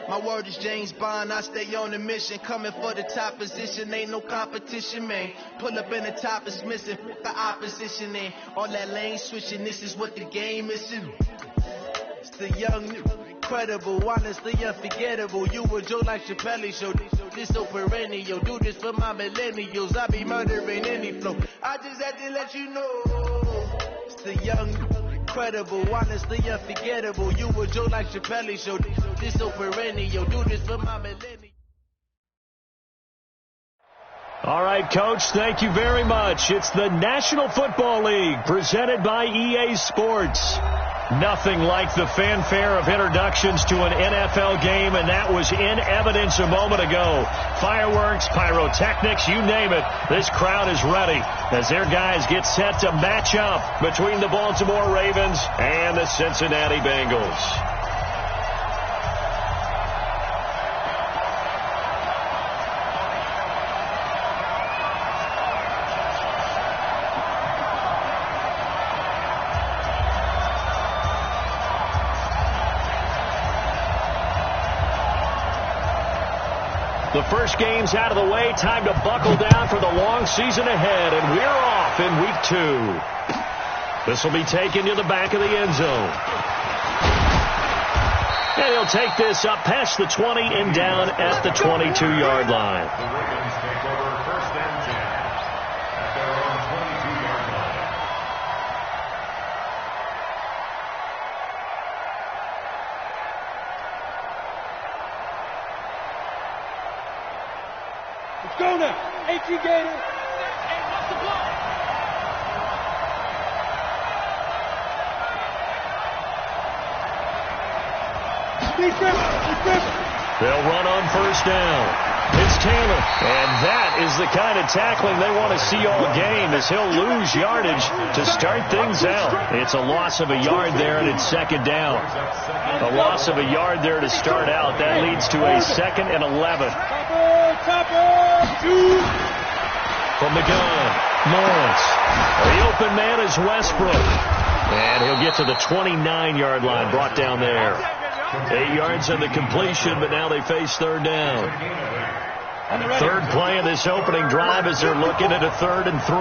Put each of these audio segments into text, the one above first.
My word is James Bond, I stay on the mission. Coming for the top position, ain't no competition, man. Pull up in the top is missing, the opposition in. All that lane switching, this is what the game is. It's the young, incredible, honestly unforgettable. You a Joe like Chappelle show, this so perennial. Do this for my millennials, I be murdering any flow. I just had to let you know. It's the young, incredible, honestly unforgettable. You a Joe like Chappelle show, this so perennial. Do this for my millennials. All right, Coach, thank you very much. It's the National Football League presented by EA Sports. Nothing like the fanfare of introductions to an NFL game, and that was in evidence a moment ago. Fireworks, pyrotechnics, you name it. This crowd is ready as their guys get set to match up between the Baltimore Ravens and the Cincinnati Bengals. The first game's out of the way. Time to buckle down for the long season ahead. And we're off in week 2. This will be taken to the back of the end zone. And he'll take this up past the 20 and down at the 22-yard line. The Ravens take over 1st and 10 at their own 22-yard line. Let's go now. AT Gator. They'll run on 1st down. It's Taylor. And that is the kind of tackling they want to see all game, as he'll lose yardage to start things out. It's a loss of a yard there, and it's 2nd down. A loss of a yard there to start out. That leads to a 2nd and 11. From the gun, Lawrence. The open man is Westbrook. And he'll get to the 29-yard line, brought down there. 8 yards on the completion, but now they face 3rd down. 3rd play of this opening drive as they're looking at a 3rd and 3.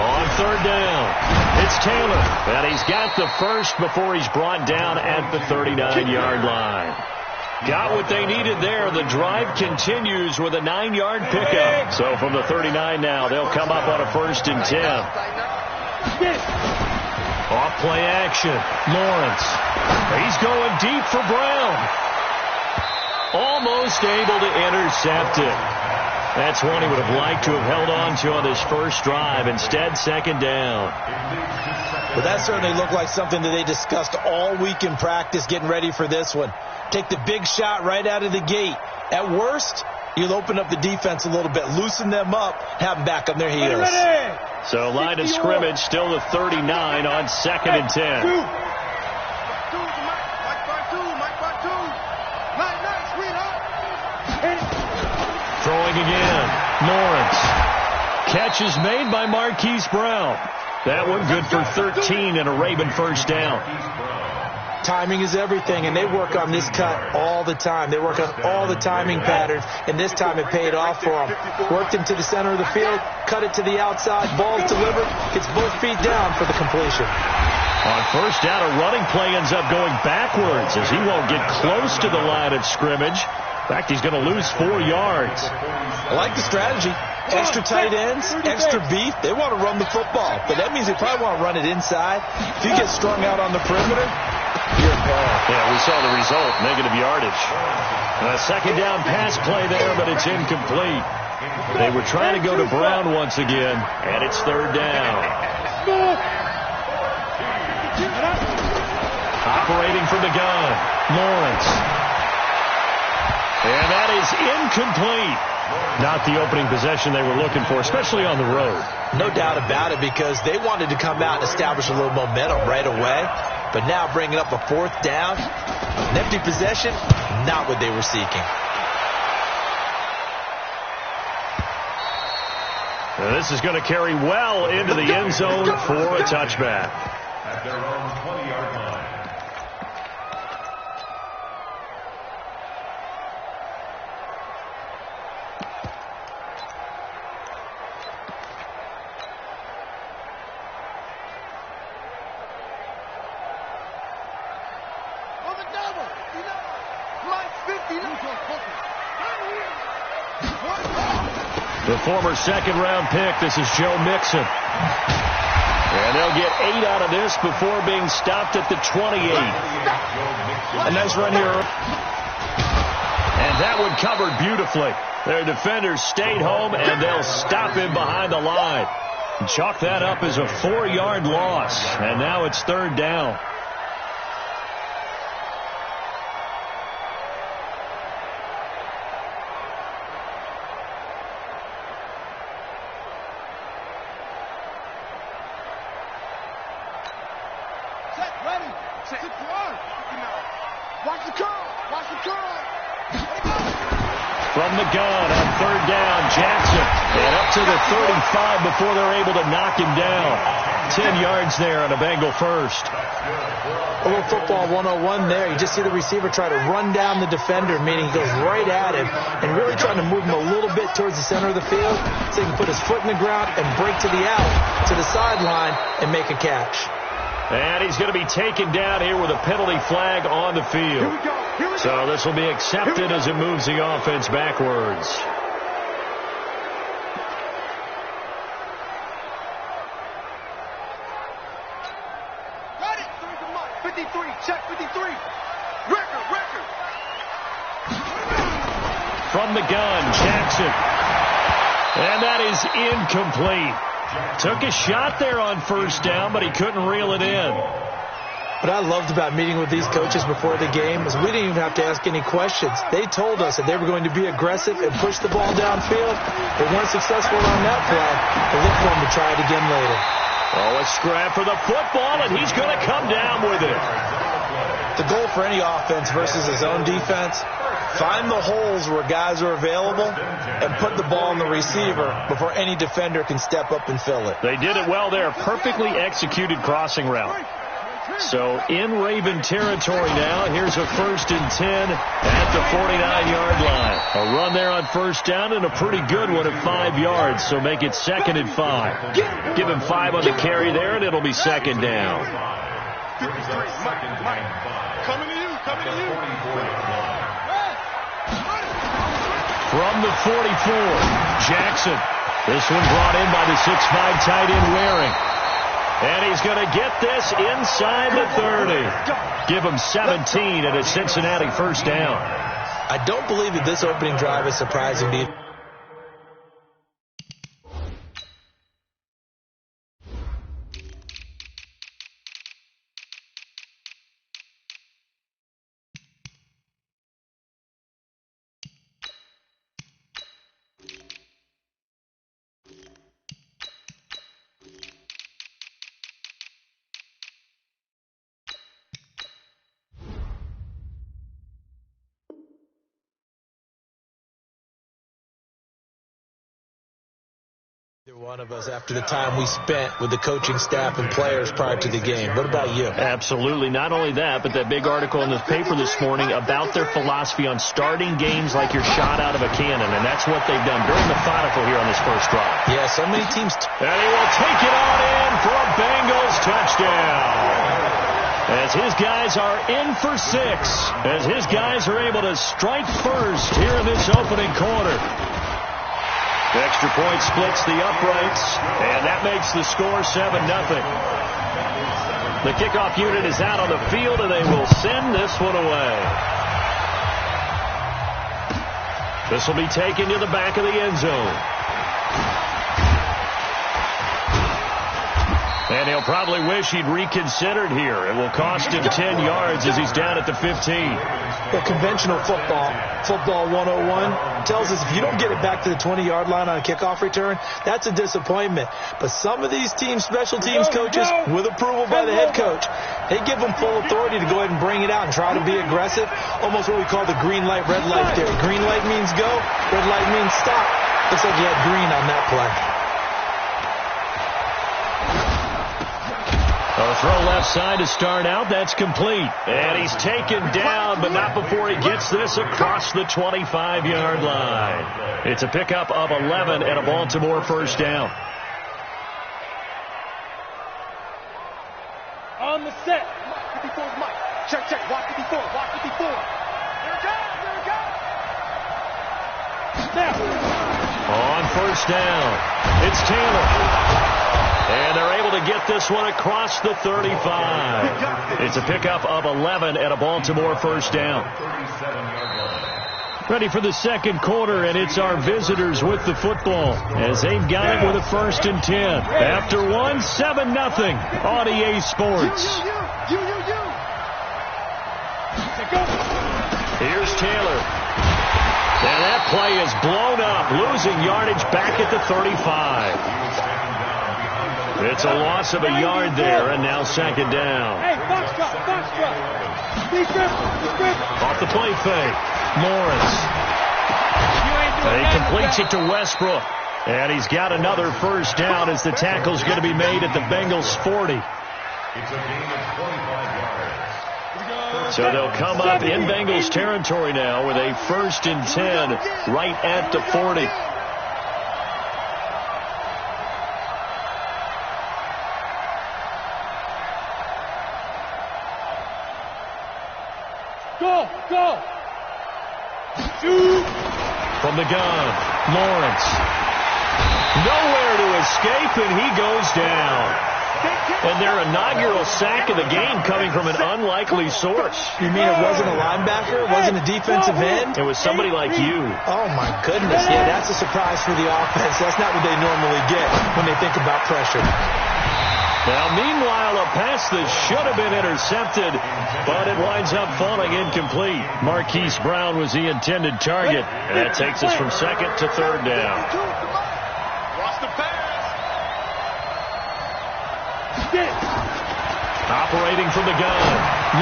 On 3rd down, it's Taylor. And he's got the first before he's brought down at the 39-yard line. Got what they needed there. The drive continues with a 9-yard pickup. So from the 39 now, they'll come up on a 1st and 10. Off play action. Lawrence. He's going deep for Brown. Almost able to intercept it. That's one he would have liked to have held on to on his first drive. Instead, 2nd down. But that certainly looked like something that they discussed all week in practice, getting ready for this one. Take the big shot right out of the gate. At worst, you'll open up the defense a little bit, loosen them up, have them back on their heels. So line of scrimmage still the 39 on 2nd and 10. Throwing again. Lawrence. Catch is made by Marquise Brown. That one good for 13 and a Raven 1st down. Timing is everything, and they work on this cut all the time. They work on all the timing patterns, and this time it paid off for them. Worked him to the center of the field, cut it to the outside, ball's delivered, gets both feet down for the completion. On 1st down, a running play ends up going backwards as he won't get close to the line of scrimmage. In fact, he's going to lose 4 yards. I like the strategy. Extra tight ends, extra beef. They want to run the football, but that means they probably want to run it inside. If you get strung out on the perimeter, you're in peril. Yeah, we saw the result, negative yardage. A 2nd down pass play there, but it's incomplete. They were trying to go to Brown once again, and it's 3rd down. Operating from the gun, Lawrence. And that is incomplete. Not the opening possession they were looking for, especially on the road. No doubt about it, because they wanted to come out and establish a little momentum right away. But now bringing up a 4th down, an empty possession, not what they were seeking. Now this is going to carry well into the end zone for a touchback. at their own 20-yard line. The former second-round pick, this is Joe Mixon. And they'll get 8 out of this before being stopped at the 28. A nice run here. And that one covered beautifully. Their defenders stayed home, and they'll stop him behind the line. Chalk that up as a 4-yard loss, and now it's 3rd down. From the gun on 3rd down, Jackson. And up to the 35 before they're able to knock him down. 10 yards there on a Bengal first. A little football 101 there. You just see the receiver try to run down the defender, meaning he goes right at him and really trying to move him a little bit towards the center of the field so he can put his foot in the ground and break to the out, to the sideline, and make a catch. And he's going to be taken down here with a penalty flag on the field. So this will be accepted as it moves the offense backwards. Got it. 53. Check 53. Record. From the gun, Jackson. And that is incomplete. Took a shot there on 1st down, but he couldn't reel it in. What I loved about meeting with these coaches before the game is we didn't even have to ask any questions. They told us that they were going to be aggressive and push the ball downfield. They weren't successful on that play. They look for them to try it again later. Oh, a scrap for the football, and he's going to come down with it. The goal for any offense versus his own defense, find the holes where guys are available and put the ball in the receiver before any defender can step up and fill it. They did it well there. Perfectly executed crossing route. So in Raven territory now. Here's a 1st and 10 at the 49-yard line. A run there on 1st down and a pretty good one at 5 yards. So make it 2nd and 5. Give him 5 on the carry there, and it'll be 2nd down. Coming to you. From the 44, Jackson. This one brought in by the 6'5" tight end Waring. And he's going to get this inside the 30. Give him 17 and a Cincinnati 1st down. I don't believe that this opening drive is surprising to you. One of us after the time we spent with the coaching staff and players prior to the game. What about you? Absolutely. Not only that, but that big article in the paper this morning about their philosophy on starting games like you're shot out of a cannon, and that's what they've done. Very methodical here on this first drive. Yeah, so many teams. And he will take it on in for a Bengals touchdown. As his guys are in for 6. As his guys are able to strike first here in this opening quarter. The extra point splits the uprights, and that makes the score 7-0. The kickoff unit is out on the field, and they will send this one away. This will be taken to the back of the end zone. And he'll probably wish he'd reconsidered here. It will cost him 10 yards as he's down at the 15. Well, conventional football 101, tells us if you don't get it back to the 20-yard line on a kickoff return, that's a disappointment. But some of these special teams coaches, with approval by the head coach, they give them full authority to go ahead and bring it out and try to be aggressive. Almost what we call the green light, red light theory. Green light means go, red light means stop. Looks like you had green on that play. A They'll throw left side to start out. That's complete. And he's taken down, but not before he gets this across the 25-yard line. It's a pickup of 11 and a Baltimore first down. On the set. 54's Mike. Check, check. Watch 54. Watch 54. There it goes. There it goes. Snap. On first down, it's Taylor. And they're able to get this one across the 35. It's a pickup of 11 and a Baltimore first down. Ready for the second quarter, and it's our visitors with the football as they've got it with a 1st and 10. After 1, 7-0 on EA Sports. Here's Taylor. And that play is blown up, losing yardage back at the 35. It's a loss of a yard there, and now second down. Hey, box drop. Off the play fake. Lawrence. And he completes it to Westbrook. And he's got another first down as the tackle's going to be made at the Bengals 40. It's a gain of 25 yards. So they'll come up in Bengals territory now with a 1st and 10 right at the 40. Go. Shoot. From the gun, Lawrence. Nowhere to escape, and he goes down. And their inaugural sack of the game coming from an unlikely source. You mean it wasn't a linebacker? It wasn't a defensive end? It was somebody like you. Oh, my goodness. Yeah, that's a surprise for the offense. That's not what they normally get when they think about pressure. Now, meanwhile, a pass that should have been intercepted, but it winds up falling incomplete. Marquise Brown was the intended target. And that takes us from 2nd to 3rd down. Watch the pass. Operating from the gun,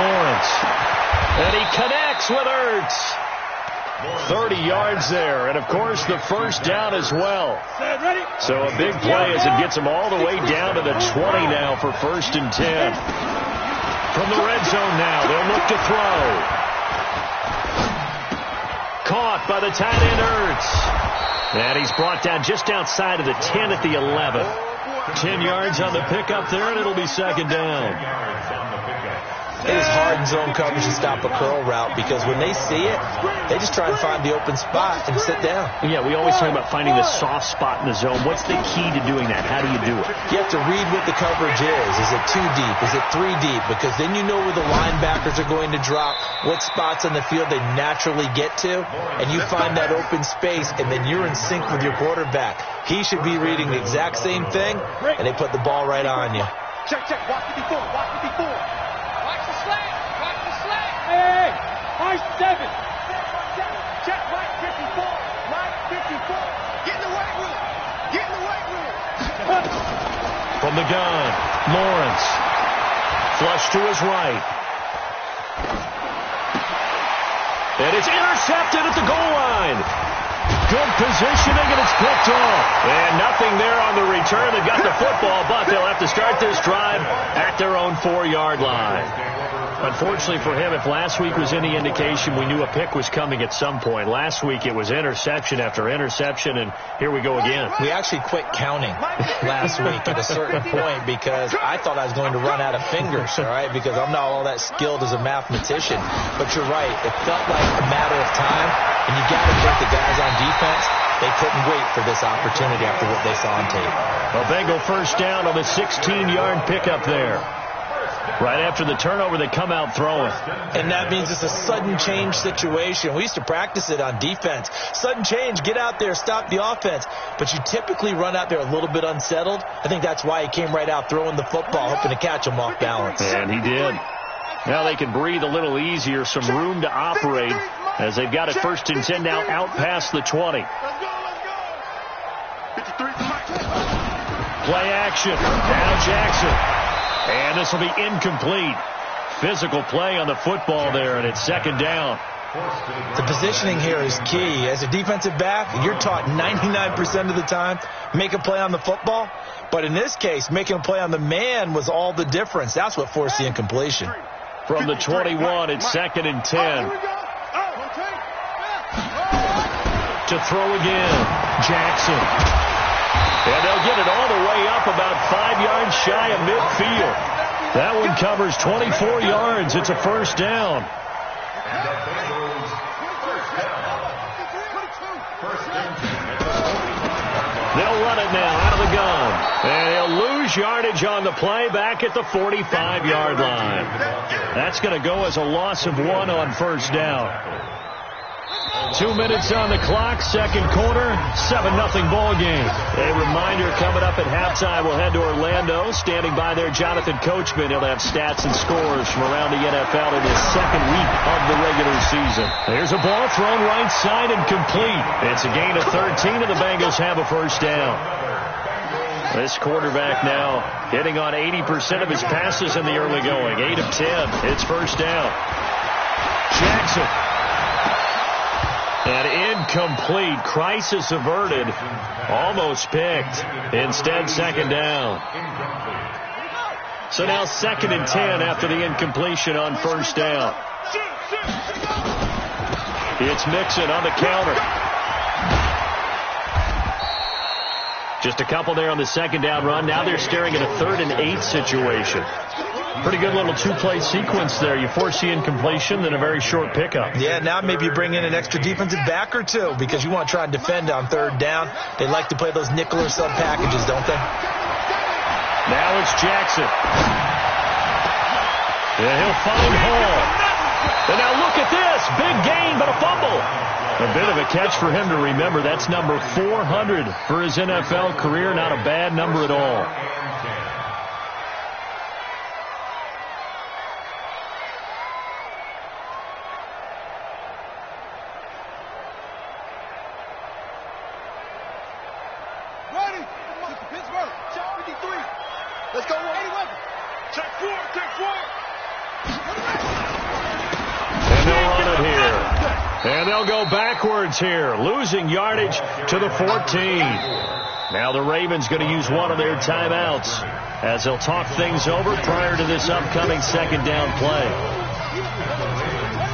Lawrence. And he connects with Ertz. 30 yards there, and of course the first down as well. So a big play as it gets them all the way down to the 20 now for 1st and 10. From the red zone now, they'll look to throw. Caught by the tight end Ertz. And he's brought down just outside of the 10 at the 11. 10 yards on the pickup there, and it'll be second down. It is hard in zone coverage to stop a curl route because when they see it, they just try and find the open spot and sit down. Yeah, we always talk about finding the soft spot in the zone. What's the key to doing that? How do you do it? You have to read what the coverage is. Is it 2 deep? Is it 3 deep? Because then you know where the linebackers are going to drop, what spots on the field they naturally get to, and you find that open space, and then you're in sync with your quarterback. He should be reading the exact same thing, and they put the ball right on you. Check, watch 54, watch 54. Watch the slant. Hey, high 7. Check, right 54. Right 54. Get in the weight room. From the gun, Lawrence. Flush to his right. And it's intercepted at the goal line. Good positioning, and it's picked off. And nothing there on the return. They've got the football, but they'll have to start this drive at their own 4-yard line. Unfortunately for him, if last week was any indication, we knew a pick was coming at some point. Last week it was interception after interception, and here we go again. We actually quit counting last week at a certain point because I thought I was going to run out of fingers, all right, because I'm not all that skilled as a mathematician. But you're right. It felt like a matter of time, and you got to think the guys on defense, they couldn't wait for this opportunity after what they saw on tape. A Bengal first down on the 16-yard pickup there. Right after the turnover, they come out throwing. And that means it's a sudden change situation. We used to practice it on defense. Sudden change, get out there, stop the offense. But you typically run out there a little bit unsettled. I think that's why he came right out throwing the football, hoping to catch him off balance. And he did. Now they can breathe a little easier, some room to operate as they've got it 1st and 10 now out past the 20. Play action. Now Jackson. And this will be incomplete. Physical play on the football there, and it's second down. The positioning here is key. As a defensive back, you're taught 99% of the time, make a play on the football. But in this case, making a play on the man was all the difference. That's what forced the incompletion. From the 21, it's 2nd and 10. To throw again, Jackson. And they'll get it all the way up about 5 yards shy of midfield. That one covers 24 yards. It's a first down. They'll run it now out of the gun. And he'll lose yardage on the play back at the 45-yard line. That's going to go as a loss of 1 on first down. 2 minutes on the clock, second quarter, 7-0 ball game. A reminder coming up at halftime, we'll head to Orlando. Standing by there, Jonathan Coachman. He'll have stats and scores from around the NFL in his second week of the regular season. There's a ball thrown right side and complete. It's a gain of 13, and the Bengals have a first down. This quarterback now hitting on 80% of his passes in the early going. 8 of 10. It's first down. Jackson. And incomplete. Crisis averted. Almost picked. Instead, second down. So now 2nd and 10 after the incompletion on first down. It's Mixon on the counter. Just a couple there on the second down run. Now they're staring at a 3rd and 8 situation. Pretty good little two-play sequence there. You force the incompletion, then a very short pickup. Yeah, now maybe you bring in an extra defensive back or two because you want to try and defend on 3rd down. They like to play those nickel or sub packages, don't they? Now it's Jackson. And he'll find Hall. And now look at this. Big gain, but a fumble. A bit of a catch for him to remember. That's number 400 for his NFL career. Not a bad number at all. Let's go, 81. Check 4, check 4. And they'll run it here. And they'll go backwards here, losing yardage to the 14. Now the Ravens going to use one of their timeouts as they'll talk things over prior to this upcoming second down play.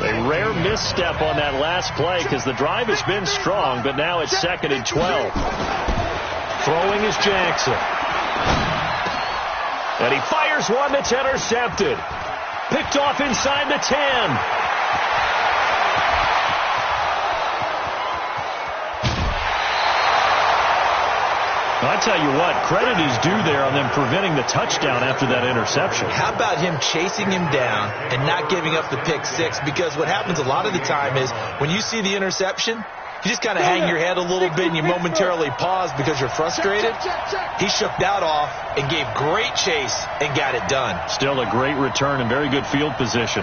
A rare misstep on that last play because the drive has been strong, but now it's 2nd and 12. Throwing is Jackson. And he fires one that's intercepted. Picked off inside the 10. I tell you what, credit is due there on them preventing the touchdown after that interception. How about him chasing him down and not giving up the pick six? Because what happens a lot of the time is when you see the interception, you just kind of hang your head a little bit and you momentarily pause because you're frustrated. He shook that off and gave great chase and got it done. Still a great return and very good field position.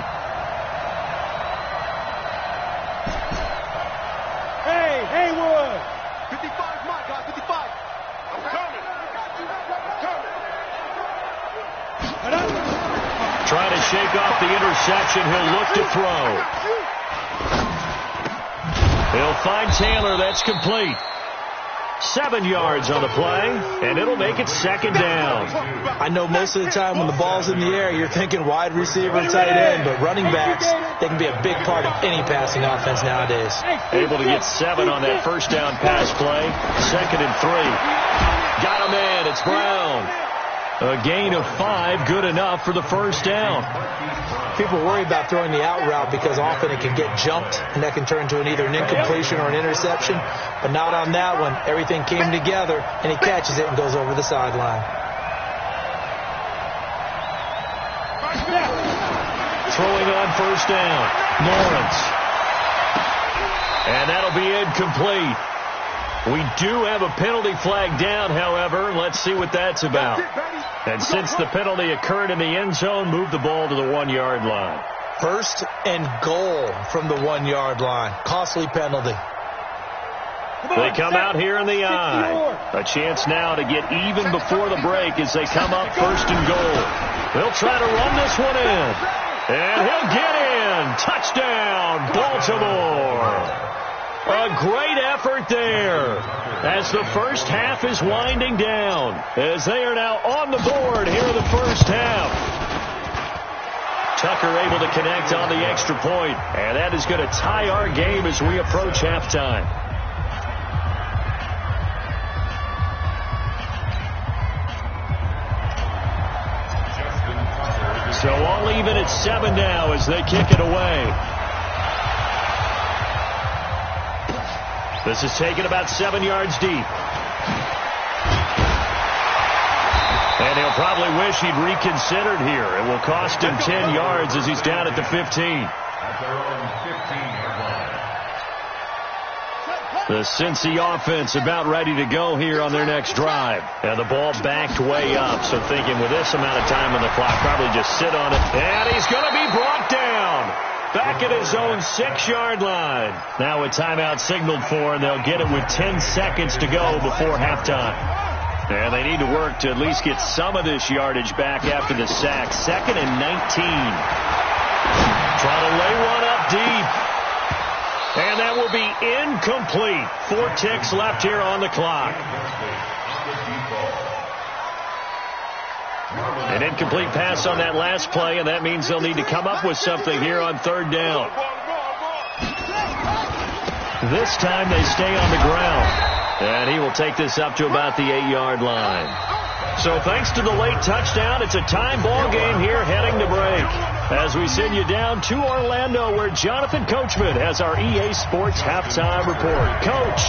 Hey, Haywood. 55, my God, 55. I'm coming. Trying to shake off the interception. He'll look to throw. He'll find Taylor. That's complete. 7 yards on the play, and it'll make it second down. I know most of the time when the ball's in the air, you're thinking wide receiver and tight end, but running backs, they can be a big part of any passing offense nowadays. Able to get 7 on that first down pass play. 2nd and 3. Got him in. It's Brown. A gain of 5, good enough for the first down. People worry about throwing the out route because often it can get jumped, and that can turn to either an incompletion or an interception. But not on that one. Everything came together, and he catches it and goes over the sideline. Throwing on first down. Lawrence. And that'll be incomplete. We do have a penalty flag down, however. Let's see what that's about. And since the penalty occurred in the end zone, move the ball to the 1 yard line. First and goal from the 1 yard line. Costly penalty. They come out here in the eye. A chance now to get even before the break as they come up first and goal. They'll try to run this one in. And he'll get in. Touchdown, Baltimore. A great effort there as the first half is winding down, as they are now on the board here in the first half. Tucker able to connect on the extra point, and that is going to tie our game as we approach halftime. So all even at 7 now as they kick it away. This is taken about 7 yards deep. And he'll probably wish he'd reconsidered here. It will cost him 10 yards as he's down at the 15. The Cincy offense about ready to go here on their next drive. And the ball backed way up. So thinking with this amount of time on the clock, probably just sit on it. And he's going to be brought down. Back at his own 6-yard line. Now a timeout signaled for, and they'll get it with 10 seconds to go before halftime. And they need to work to at least get some of this yardage back after the sack. 2nd and 19. Trying to lay one up deep. And that will be incomplete. 4 ticks left here on the clock. An incomplete pass on that last play, and that means they'll need to come up with something here on 3rd down. This time they stay on the ground. And he will take this up to about the 8-yard line. So thanks to the late touchdown, it's a time ball game here heading to break. As we send you down to Orlando, where Jonathan Coachman has our EA Sports halftime report. Coach,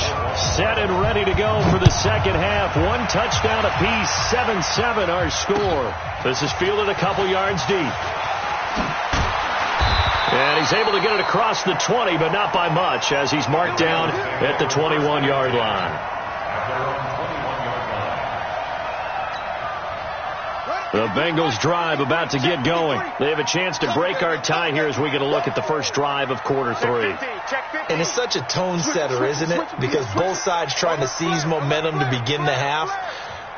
set and ready to go for the second half. 1 touchdown apiece, 7-7 our score. This is fielded a couple yards deep. And he's able to get it across the 20, but not by much, as he's marked down at the 21-yard line. The Bengals drive about to get going. They have a chance to break our tie here as we get a look at the first drive of quarter 3. And it's such a tone setter, isn't it? Because both sides trying to seize momentum to begin the half.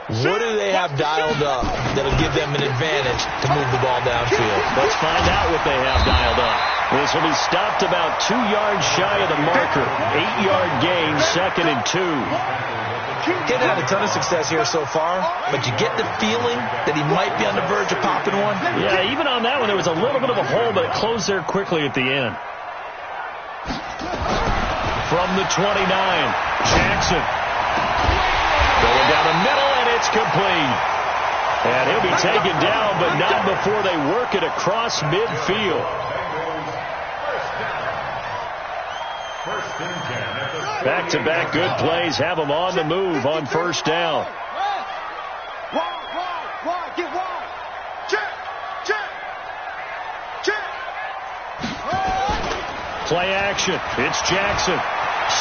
What do they have dialed up that'll give them an advantage to move the ball downfield? Let's find out what they have dialed up. This will be stopped about 2 yards shy of the marker. 8-yard gain, 2nd and 2. Getting had a ton of success here so far, but you get the feeling that he might be on the verge of popping one. Yeah, even on that one, there was a little bit of a hole, but it closed there quickly at the end. From the 29, Jackson. Going down the middle, and it's complete. And he'll be taken down, but not before they work it across midfield. Back-to-back good plays have them on the move on 1st down. Get wide. Check. Play action. It's Jackson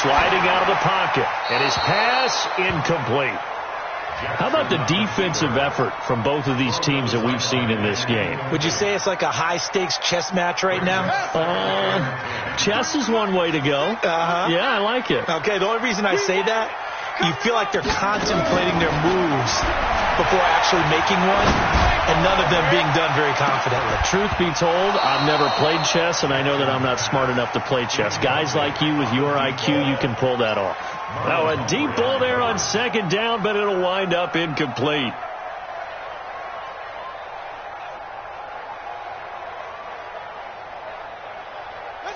sliding out of the pocket. And his pass incomplete. How about the defensive effort from both of these teams that we've seen in this game? Would you say it's like a high-stakes chess match right now? Chess is one way to go. Yeah, I like it. Okay, the only reason I say that, you feel like they're contemplating their moves before actually making one, and none of them being done very confidently. Truth be told, I've never played chess, and I know that I'm not smart enough to play chess. Guys like you with your IQ, you can pull that off. Now a deep ball there on 2nd down, but it'll wind up incomplete.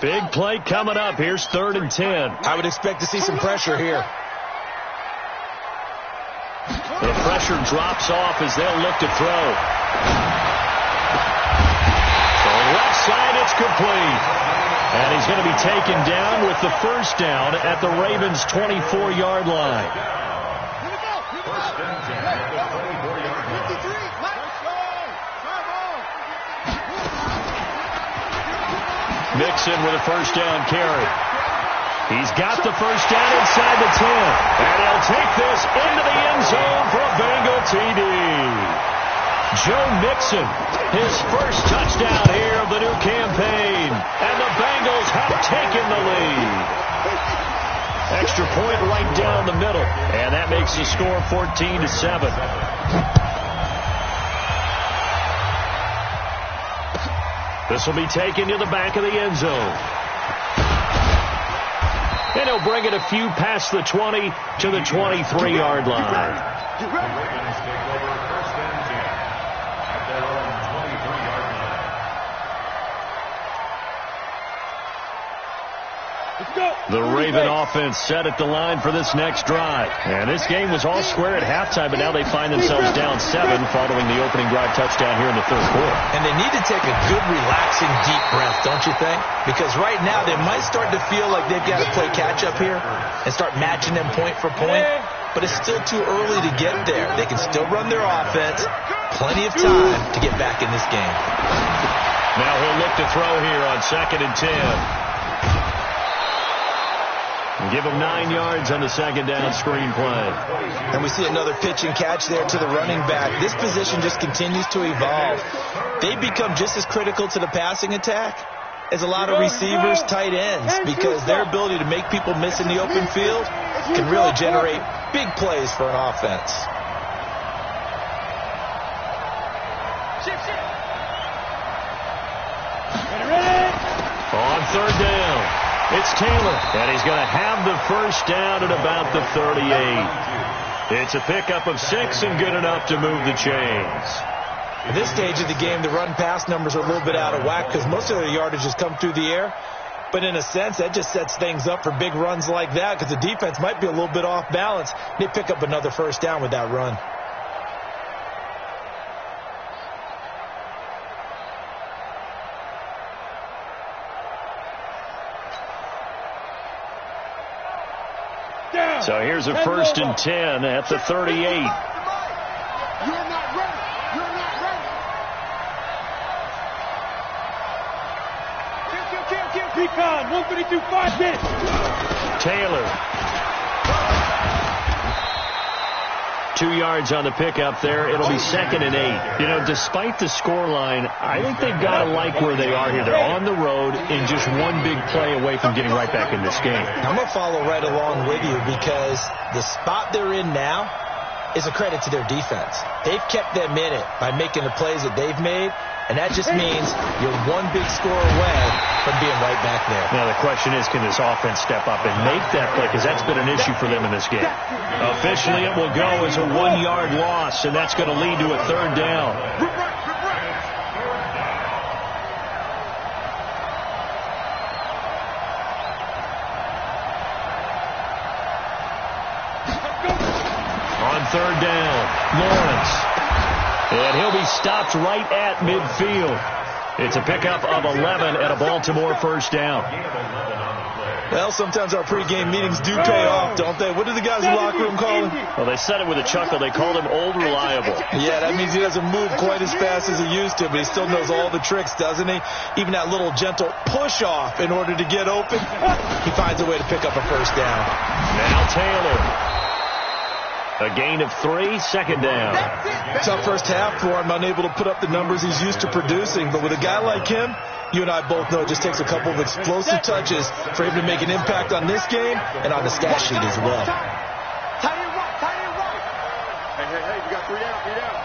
Big play coming up. Here's 3rd and 10. I would expect to see some pressure here. The pressure drops off as they'll look to throw. So left side, it's complete. And he's going to be taken down with the 1st down at the Ravens' 24-yard line. Mixon with a 1st down carry. He's got the 1st down inside the 10. And he'll take this into the end zone for a Bengal TD. Joe Mixon, his first touchdown here of the new campaign. And the Bengals have taken the lead. Extra point right down the middle. And that makes the score 14-7. This will be taken to the back of the end zone. And he'll bring it a few past the 20 to the 23-yard line. The Ravens take over first and 10 at their own 23-yard line. The Raven offense set at the line for this next drive. And this game was all square at halftime, but now they find themselves down 7 following the opening drive touchdown here in the third quarter. And they need to take a good, relaxing, deep breath, don't you think? Because right now they might start to feel like they've got to play catch-up here and start matching them point for point. But it's still too early to get there. They can still run their offense. Plenty of time to get back in this game. Now he'll look to throw here on 2nd and 10. Give him 9 yards on the second down screen play. And we see another pitch and catch there to the running back. This position just continues to evolve. They become just as critical to the passing attack as a lot of receivers, tight ends, because their ability to make people miss in the open field can really generate big plays for an offense. On 3rd down. It's Taylor, and he's going to have the first down at about the 38. It's a pickup of 6 and good enough to move the chains. At this stage of the game, the run-pass numbers are a little bit out of whack because most of their yardage has come through the air. But in a sense, that just sets things up for big runs like that because the defense might be a little bit off balance. They pick up another first down with that run. So here's a 1st and 10 at the 38. You're not ready. You're not ready. Kill. Recon, 152, 5 minutes. Taylor. 2 yards on the pickup there. It'll be 2nd and 8. You know, despite the scoreline, I think they've got to like where they are here. They're on the road and just one big play away from getting right back in this game. I'm going to follow right along with you because the spot they're in now is a credit to their defense. They've kept them in it by making the plays that they've made, and that just means you're one big score away from being right back there. Now the question is, can this offense step up and make that play? Because that's been an issue for them in this game. Officially, it will go as a 1-yard loss, and that's going to lead to a 3rd down. On 3rd down, Lawrence. And he'll be stopped right at midfield. It's a pickup of 11 at a Baltimore first down. Well, sometimes our pregame meetings do pay off, don't they? What do the guys in the locker room call him? Well, they said it with a chuckle. They called him Old Reliable. Yeah, that means he doesn't move quite as fast as he used to, but he still knows all the tricks, doesn't he? Even that little gentle push-off in order to get open. He finds a way to pick up a first down. Now Taylor. A gain of 3, 2nd down. Tough first half for him, unable to put up the numbers he's used to producing. But with a guy like him, you and I both know it just takes a couple of explosive touches for him to make an impact on this game and on the stat sheet as well. Hey, you got 3 down, 3 down.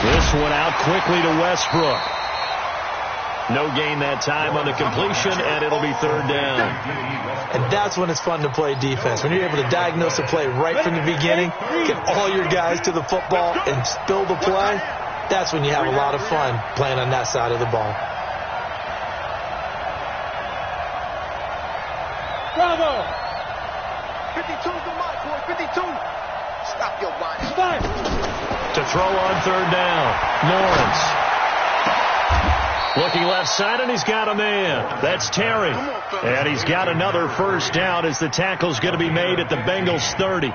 This one out quickly to Westbrook. No gain that time on the completion, and it'll be 3rd down. And that's when it's fun to play defense. When you're able to diagnose a play right from the beginning, get all your guys to the football and spill the play, that's when you have a lot of fun playing on that side of the ball. Bravo! 52's the mark, boy. 52. Stop your whining. To throw on 3rd down, Lawrence. Looking left side, and he's got a man. That's Terry. And he's got another first down as the tackle's going to be made at the Bengals 30.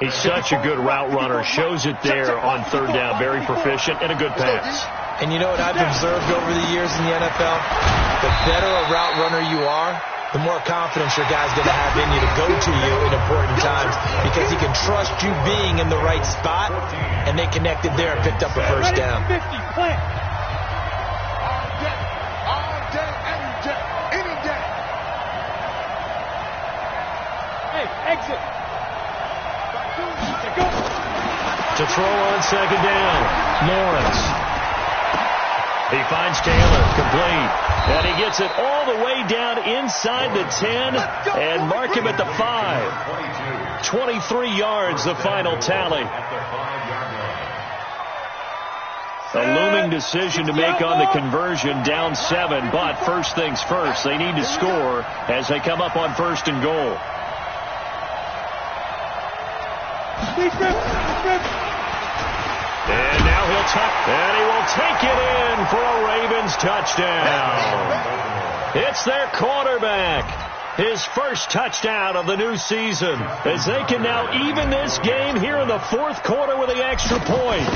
He's such a good route runner. Shows it there on 3rd down. Very proficient and a good pass. And you know what I've observed over the years in the NFL? The better a route runner you are, the more confidence your guy's going to have in you to go to you in important times because he can trust you being in the right spot, and they connected there and picked up a first down. Exit. Go. To throw on second down, Lawrence. He finds Taylor, complete. And he gets it all the way down inside the 10 and mark him at the 5. 23 yards, the final tally. A looming decision to make on the conversion, down 7, but first things first, they need to score as they come up on first and goal. And now he'll tuck, and he will take it in for a Ravens touchdown. It's their quarterback. His first touchdown of the new season as they can now even this game here in the fourth quarter with the extra point.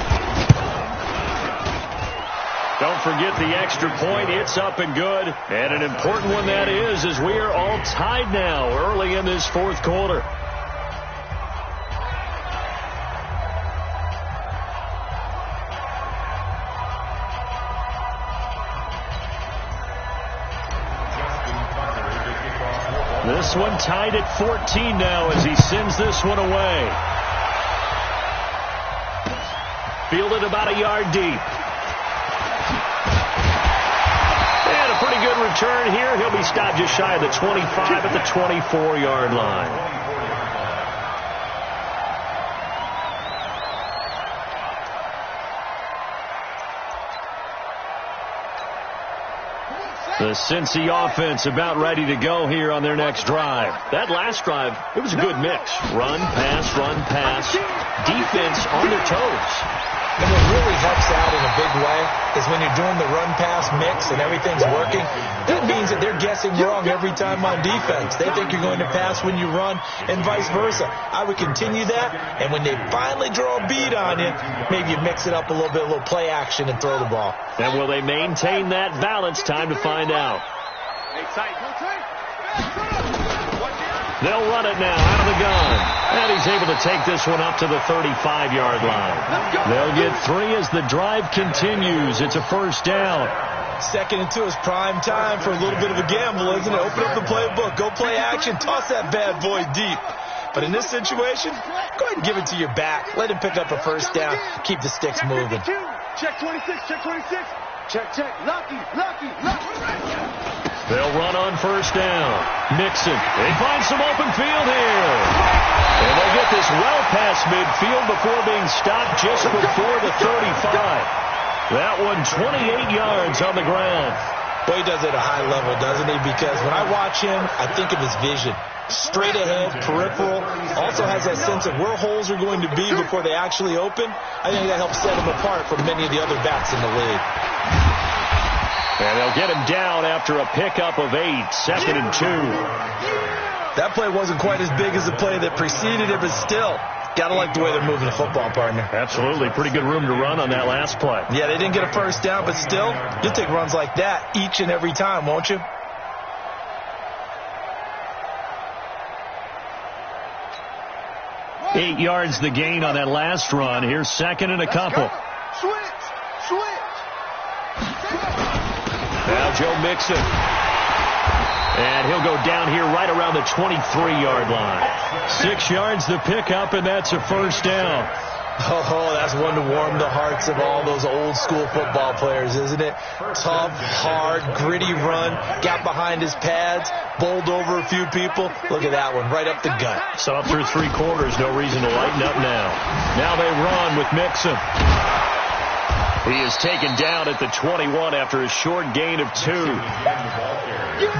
Don't forget the extra point. It's up and good. And an important one that is, as we are all tied now early in this fourth quarter. This one tied at 14 now as he sends this one away. Fielded about a yard deep. And a pretty good return here. He'll be stopped just shy of the 25 at the 24-yard line. The Cincy offense about ready to go here on their next drive. That last drive, it was a good mix. Run, pass, defense on their toes. And what really helps out in a big way is when you're doing the run-pass mix and everything's working, that means that they're guessing wrong every time on defense. They think you're going to pass when you run and vice versa. I would continue that, and when they finally draw a beat on you, maybe you mix it up a little bit, a little play action and throw the ball. And will they maintain that balance? Time to find out. They'll run it now out of the gun. And he's able to take this one up to the 35-yard line. They'll get 3 as the drive continues. It's a first down. 2nd and 2 is prime time for a little bit of a gamble, isn't it? Open up the playbook. Go play action. Toss that bad boy deep. But in this situation, go ahead and give it to your back. Let him pick up a first down. Keep the sticks moving. Check 26, check 26. Check. Lucky. They'll run on first down. Mixon. They find some open field here. And they'll get this well past midfield before being stopped just before the 35. That one 28 yards on the ground. Well, he does it at a high level, doesn't he? Because when I watch him, I think of his vision. Straight ahead, peripheral. Also has that sense of where holes are going to be before they actually open. I think that helps set him apart from many of the other backs in the league. And they'll get him down after a pickup of 8, 2nd and 2. That play wasn't quite as big as the play that preceded it, but still, got to like the way they're moving the football, partner. Absolutely. Pretty good room to run on that last play. Yeah, they didn't get a first down, but still, you'll take runs like that each and every time, won't you? Eight yards the gain on that last run. Here's 2nd and a couple. Switch. Now Joe Mixon. And he'll go down here right around the 23-yard line. 6 yards the pickup, and that's a first down. Oh, that's one to warm the hearts of all those old-school football players, isn't it? Tough, hard, gritty run. Got behind his pads, bowled over a few people. Look at that one, right up the gut. So through 3 quarters, no reason to lighten up now. Now they run with Mixon. He is taken down at the 21 after a short gain of 2.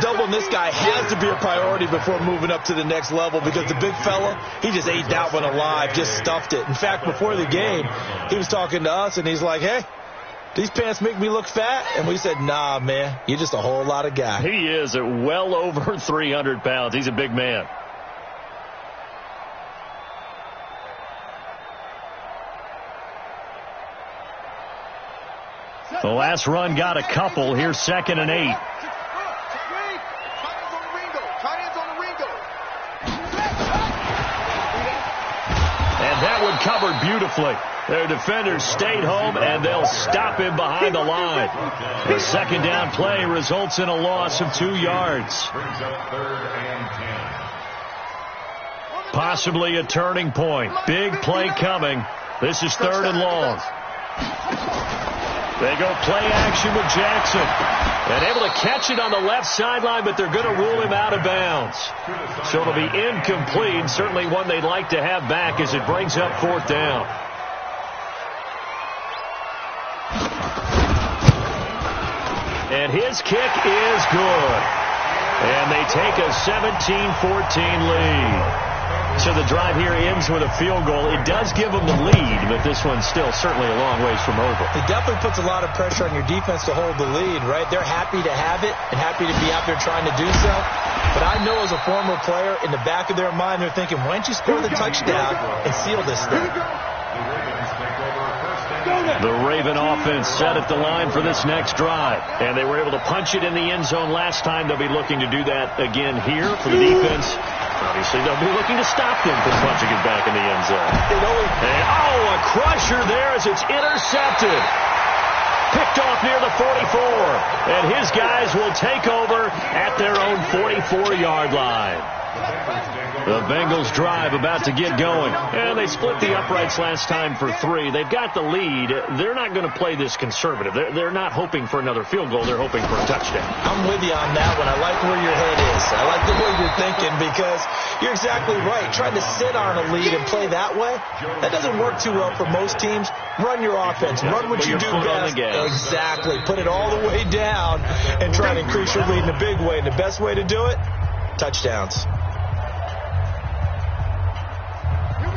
Doubling this guy has to be a priority before moving up to the next level because the big fella, he just ate that one alive, just stuffed it. In fact, before the game, he was talking to us, and he's like, hey, these pants make me look fat? And we said, nah, man, you're just a whole lot of guy. He is at well over 300 pounds. He's a big man. The last run got a couple. Here's 2nd and 8. And that one covered beautifully. Their defenders stayed home, and they'll stop him behind the line. The 2nd down play results in a loss of 2 yards. Possibly a turning point. Big play coming. This is 3rd and long. They go play action with Jackson. And able to catch it on the left sideline, but they're going to rule him out of bounds. So it'll be incomplete. Certainly one they'd like to have back as it brings up 4th down. And his kick is good. And they take a 17-14 lead. So the drive here ends with a field goal. It does give them the lead, but this one's still certainly a long ways from over. It definitely puts a lot of pressure on your defense to hold the lead, right? They're happy to have it and happy to be out there trying to do so. But I know as a former player, in the back of their mind, they're thinking, why don't you score the touchdown and seal this thing? The Raven offense set at the line for this next drive. And they were able to punch it in the end zone last time. They'll be looking to do that again here for the defense. Obviously, they'll be looking to stop them from punching it back in the end zone. And, a crusher there as it's intercepted. Picked off near the 44. And his guys will take over at their own 44-yard line. The Bengals drive about to get going. And they split the uprights last time for 3. They've got the lead. They're not going to play this conservative. They're not hoping for another field goal. They're hoping for a touchdown. I'm with you on that one. I like where your head is. I like the way you're thinking because you're exactly right. Trying to sit on a lead and play that way, that doesn't work too well for most teams. Run your offense. Run what you do best. Exactly. Put it all the way down and try to increase your lead in a big way. And the best way to do it, touchdowns.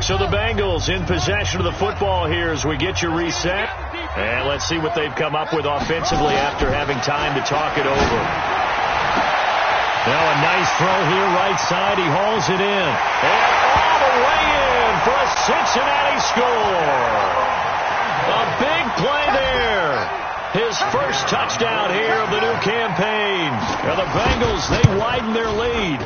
So the Bengals in possession of the football here as we get you reset. And let's see what they've come up with offensively after having time to talk it over. Now a nice throw here right side. He hauls it in. And all the way in for a Cincinnati score. A big play there. His first touchdown here of the new campaign. Now the Bengals, they widen their lead.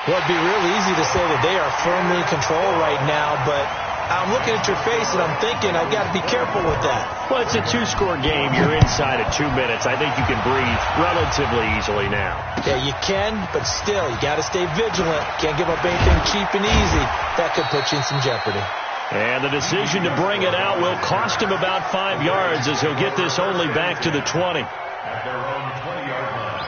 Well, it'd be real easy to say that they are firmly in control right now, but I'm looking at your face and I'm thinking I've got to be careful with that. Well, it's a 2-score game. You're inside of 2 minutes. I think you can breathe relatively easily now. Yeah, you can, but still, you got to stay vigilant. Can't give up anything cheap and easy. That could put you in some jeopardy. And the decision to bring it out will cost him about 5 yards as he'll get this only back to the 20. At their own 20-yard line.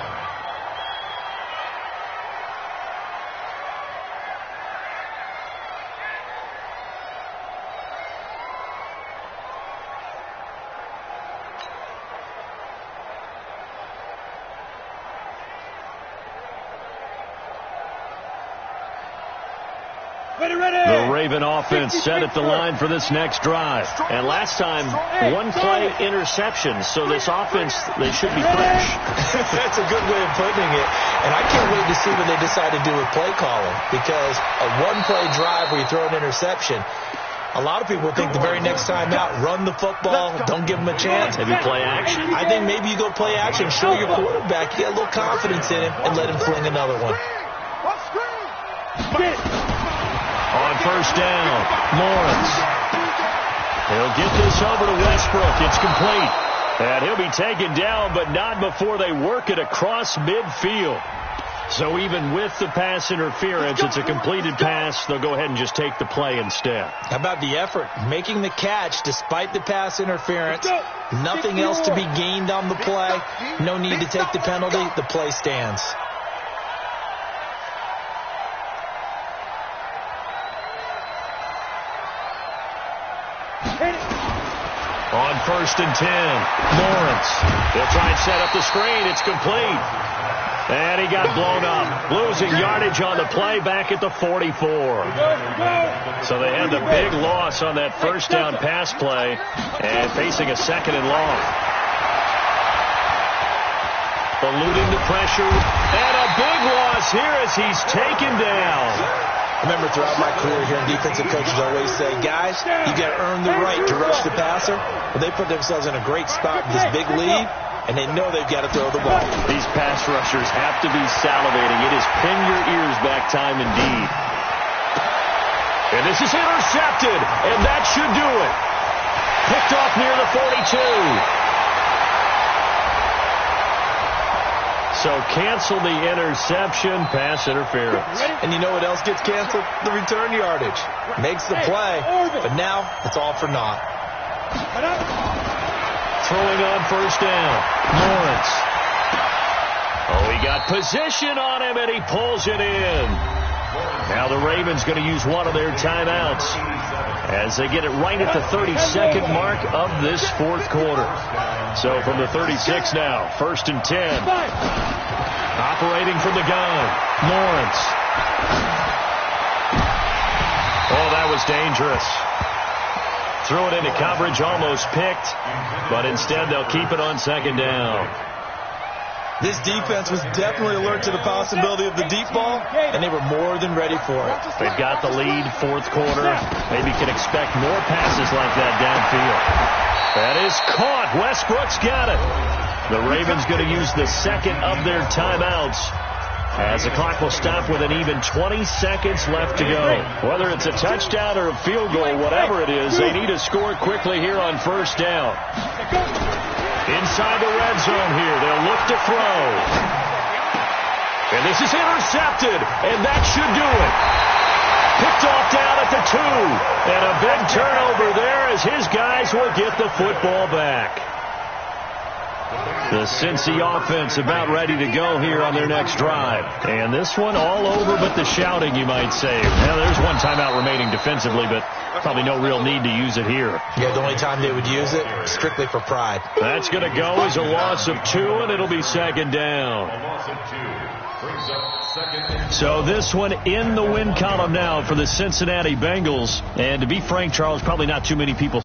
The Raven offense set at the line for this next drive. And last time, 1 play interception. So this offense, they should be fresh. That's a good way of putting it. And I can't wait to see what they decide to do with play calling. Because a 1-play drive where you throw an interception, a lot of people think the very next time out, run the football, don't give them a chance. Maybe play action. I think maybe you go play action, show your quarterback, you get a little confidence in him, and let him fling another one. On first down, Lawrence. He'll get this over to Westbrook. It's complete. And he'll be taken down, but not before they work it across midfield. So even with the pass interference, it's a completed pass. They'll go ahead and just take the play instead. How about the effort? Making the catch despite the pass interference. Nothing else to be gained on the play. No need to take the penalty. The play stands. On first and 10, Lawrence. They'll try and set up the screen. It's complete. And he got blown up. Losing yardage on the play back at the 44. So they had the big loss on that first down pass play and facing a 2nd and long. Eluding the pressure. And a big loss here as he's taken down. I remember throughout my career here, defensive coaches always say, guys, you got to earn the right to rush the passer. Well, they put themselves in a great spot with this big lead, and they know they've got to throw the ball. These pass rushers have to be salivating. It is pin your ears back time indeed. And this is intercepted, and that should do it. Picked off near the 42. So cancel the interception, pass interference. And you know what else gets canceled? The return yardage. Makes the play, but now it's all for naught. Throwing on first down, Lawrence. Oh, he got position on him, and he pulls it in. Now the Ravens going to use one of their timeouts as they get it right at the 32nd mark of this fourth quarter. So from the 36 now, 1st and 10. Operating from the gun, Lawrence. Oh, that was dangerous. Threw it into coverage, almost picked, but instead they'll keep it on 2nd down. This defense was definitely alert to the possibility of the deep ball, and they were more than ready for it. They've got the lead, fourth quarter. Maybe can expect more passes like that downfield. That is caught. Westbrook's got it. The Ravens going to use the second of their timeouts as the clock will stop with an even 20 seconds left to go. Whether it's a touchdown or a field goal, whatever it is, they need to score quickly here on first down. Inside the red zone here, they'll look to throw. And this is intercepted, and that should do it. Picked off down at the 2, and a big turnover there as his guys will get the football back. The Cincy offense about ready to go here on their next drive. And this one all over but the shouting, you might say. Now, there's one timeout remaining defensively, but probably no real need to use it here. Yeah, the only time they would use it, strictly for pride. That's going to go as a loss of 2, and it'll be 2nd down. So this one in the win column now for the Cincinnati Bengals. And to be frank, Charles, probably not too many people